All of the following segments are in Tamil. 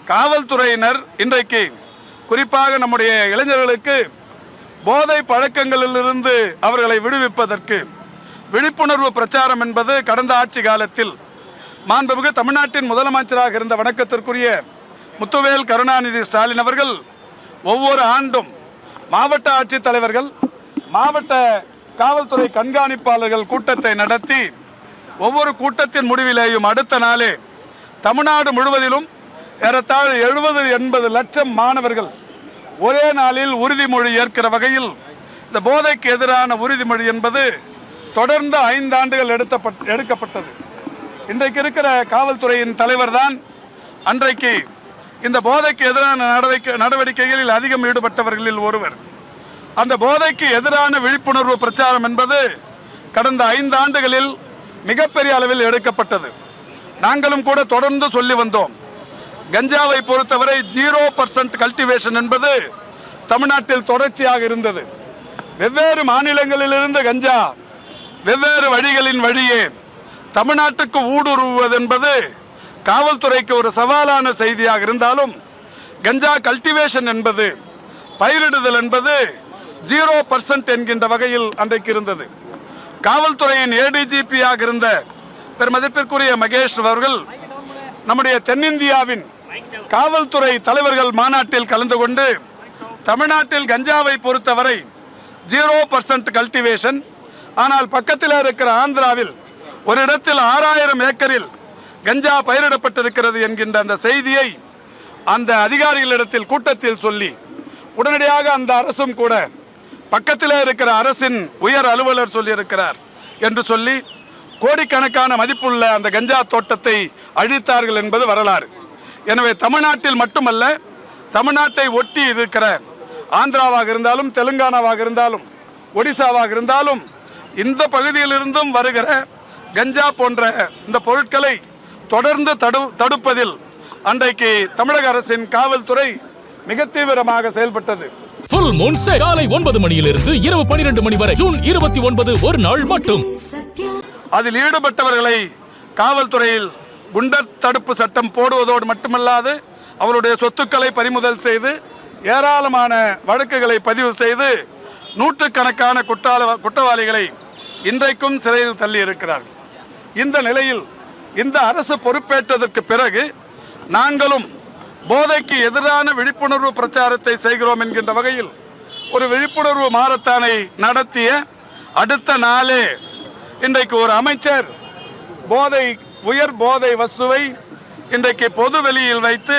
காவல்துறையினர் இன்றைக்கு குறிப்பாக நம்முடைய இளைஞர்களுக்கு போதை பழக்கங்களிலிருந்து அவர்களை விடுவிப்பதற்கு விழிப்புணர்வு பிரச்சாரம் என்பது கடந்த ஆட்சி காலத்தில் மாண்புமிகு தமிழ்நாட்டின் முதலமைச்சராக இருந்த வணக்கத்திற்குரிய முத்துவேல் கருணாநிதி ஸ்டாலின் அவர்கள் ஒவ்வொரு ஆண்டும் மாவட்ட ஆட்சித்தலைவர்கள், மாவட்ட காவல்துறை கண்காணிப்பாளர்கள் கூட்டத்தை நடத்தி ஒவ்வொரு கூட்டத்தின் முடிவிலேயும் அடுத்த நாளே தமிழ்நாடு முழுவதிலும் ஏறத்தாழ 70-80 லட்சம் மாணவர்கள் ஒரே நாளில் உறுதிமொழி ஏற்கிற வகையில் இந்த போதைக்கு எதிரான உறுதிமொழி என்பது தொடர்ந்து 5 ஆண்டுகள் எடுக்கப்பட்டது. இன்றைக்கு இருக்கிற காவல்துறையின் தலைவர் தான் அன்றைக்கு இந்த போதைக்கு எதிரான நடவடிக்கைகளில் அதிகம் ஈடுபட்டவர்களில் ஒருவர். அந்த போதைக்கு எதிரான விழிப்புணர்வு பிரச்சாரம் என்பது கடந்த 5 ஆண்டுகளில் மிகப்பெரிய அளவில் எடுக்கப்பட்டது. நாங்களும் கூட தொடர்ந்து சொல்லி வந்தோம். கஞ்சாவை பொறுத்தவரை 0% கல்டிவேஷன் என்பது தமிழ்நாட்டில் தொடர்ச்சியாக இருந்தது. வெவ்வேறு மாநிலங்களிலிருந்து கஞ்சா வெவ்வேறு வழிகளின் வழியே தமிழ்நாட்டுக்கு ஊடுருவுவது என்பது காவல்துறைக்கு ஒரு சவாலான செய்தியாக இருந்தாலும், கஞ்சா கல்டிவேஷன் என்பது, பயிரிடுதல் என்பது 0% என்கின்ற வகையில் அன்றைக்கு இருந்தது. காவல்துறையின் ஏடிஜிபியாக இருந்த பெருமதிப்பிற்குரிய மகேஷ் அவர்கள் நம்முடைய தென்னிந்தியாவின் காவல்துறை தலைவர்கள் மாநாட்டில் கலந்து கொண்டு தமிழ்நாட்டில் கஞ்சாவை பொறுத்தவரை 0% கல்டிவேஷன், ஆனால் பக்கத்தில் இருக்கிற ஆந்திராவில் ஒரு இடத்தில் 6000 ஏக்கரில் கஞ்சா பயிரிடப்பட்டிருக்கிறது என்கின்ற அந்த செய்தியை அந்த அதிகாரிகளிடத்தில் கூட்டத்தில் சொல்லி உடனடியாக அந்த அரசும் கூட பக்கத்தில் இருக்கிற அரசின் உயர் அலுவலர் சொல்லியிருக்கிறார் என்று சொல்லி கோடிக்கணக்கான மதிப்புள்ள அந்த கஞ்சா தோட்டத்தை அழித்தார்கள் என்பது வரலாறு. எனவே தமிழ்நாட்டில் மட்டுமல்ல, தமிழ்நாட்டை ஒட்டி இருக்கிற ஆந்திராவாக இருந்தாலும், தெலுங்கானாவாக இருந்தாலும், ஒடிசாவாக இருந்தாலும், இந்த பகுதியிலிருந்தும் வருகிற கஞ்சா போன்ற இந்த பொருட்களை தொடர்ந்து தடுப்பதில் அன்றைக்கு தமிழக அரசின் காவல்துறை மிக தீவிரமாக செயல்பட்டது. ஃபுல் மூன் சேல் காலை 9 மணியிலிருந்து இரவு 12 மணி வரை ஜூன் 29 ஒரு நாள் மட்டும். அதில் ஈடுபட்டவர்களை காவல்துறையில் குண்டர் தடுப்பு சட்டம் போடுவதோடு மட்டுமல்லாது அவருடைய சொத்துக்களை பறிமுதல் செய்து ஏராளமான வழக்குகளை பதிவு செய்து நூற்றுக்கணக்கான குற்றவாளிகளை இன்றைக்கும் சிறையில் தள்ளி இருக்கிறார்கள். இந்த நிலையில் இந்த அரசு பொறுப்பேற்றதற்கு பிறகு நாங்களும் போதைக்கு எதிரான விழிப்புணர்வு பிரச்சாரத்தை செய்கிறோம் என்கின்ற வகையில் ஒரு விழிப்புணர்வு மாரத்தானை நடத்திய அடுத்த நாளே இன்றைக்கு ஒரு அமைச்சர் உயர் போதை வஸ்துவை இன்றைக்கு பொது வெளியில் வைத்து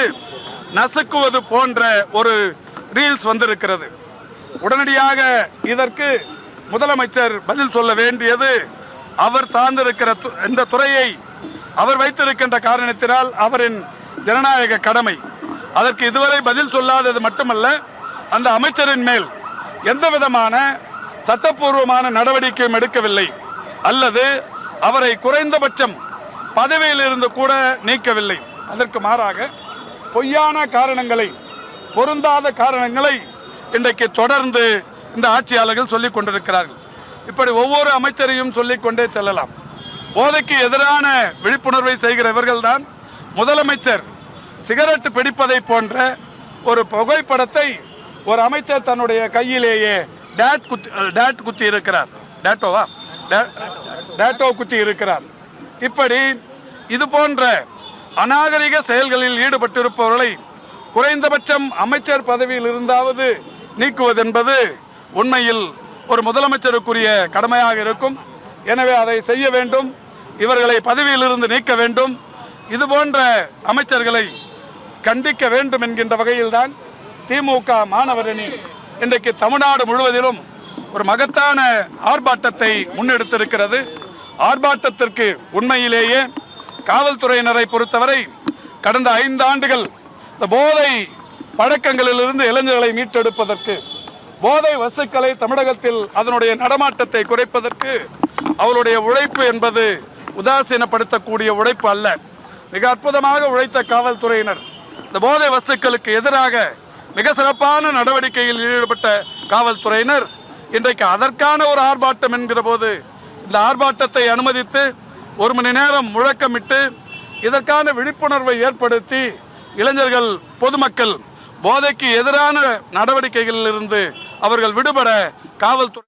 நசுக்குவது போன்ற ஒரு ரீல்ஸ் வந்திருக்கிறது. உடனடியாக இதற்கு முதலமைச்சர் பதில் சொல்ல வேண்டியது அவர் சார்ந்திருக்கிற இந்த துறையை அவர் வைத்திருக்கின்ற காரணத்தினால் அவரின் ஜனநாயக கடமை. அதற்கு இதுவரை பதில் சொல்லாதது மட்டுமல்ல, அந்த அமைச்சரின் மேல் எந்த விதமான சட்டப்பூர்வமான நடவடிக்கையும் எடுக்கவில்லை, அல்லது அவரை குறைந்தபட்சம் பதவியில் இருந்து கூட நீக்கவில்லை. அதற்கு மாறாக பொய்யான காரணங்களை, பொருந்தாத காரணங்களை இன்றைக்கு தொடர்ந்து இந்த ஆட்சியாளர்கள் சொல்லிக் கொண்டிருக்கிறார்கள். இப்படி ஒவ்வொரு அமைச்சரையும் சொல்லிக்கொண்டே செல்லலாம். போதைக்கு எதிரான விழிப்புணர்வை செய்கிற இவர்கள்தான் முதலமைச்சர் சிகரெட் பிடிப்பதை போன்ற ஒரு புகைப்படத்தை ஒரு அமைச்சர் தன்னுடைய கையிலேயே டேட் குத்தி இருக்கிறார். டேட்டோ குத்தி இருக்கிறார். இப்படி இது போன்ற அநாகரிக செயல்களில் ஈடுபட்டிருப்பவர்களை குறைந்தபட்சம் அமைச்சர் பதவியில் இருந்தாவது நீக்குவது என்பது உண்மையில் ஒரு முதலமைச்சருக்குரிய கடமையாக இருக்கும். எனவே அதை செய்ய வேண்டும். இவர்களை பதவியிலிருந்து நீக்க வேண்டும். இது போன்ற அமைச்சர்களை கண்டிக்க வேண்டும் என்கின்ற வகையில்தான் திமுக மாணவர் அணி இன்றைக்கு தமிழ்நாடு முழுவதிலும் ஒரு மகத்தான ஆர்ப்பாட்டத்தை முன்னெடுத்திருக்கிறது. ஆர்ப்பாட்டத்திற்கு உண்மையிலேயே காவல்துறையினரை பொறுத்தவரை கடந்த 5 ஆண்டுகள் இந்த போதை பழக்கங்களிலிருந்து இளைஞர்களை மீட்டெடுப்பதற்கு, போதை வஸ்துக்களை தமிழகத்தில் அதனுடைய நடமாட்டத்தை குறைப்பதற்கு அவருடைய உழைப்பு என்பது உதாசீனப்படுத்தக்கூடிய உழைப்பு அல்ல. மிக அற்புதமாக உழைத்த காவல்துறையினர் இந்த போதை வஸ்துக்களுக்கு எதிராக மிக சிறப்பான நடவடிக்கையில் ஈடுபட்ட காவல்துறையினர் இன்றைக்கு அதற்கான ஒரு ஆர்ப்பாட்டம் என்கிற போது இந்த ஆர்ப்பாட்டத்தை அனுமதித்து 1 மணி நேரம் முழக்கமிட்டு இதற்கான விழிப்புணர்வை ஏற்படுத்தி இளைஞர்கள் பொதுமக்கள் போதைக்கு எதிரான நடவடிக்கைகளிலிருந்து அவர்கள் விடுபட காவல்துறை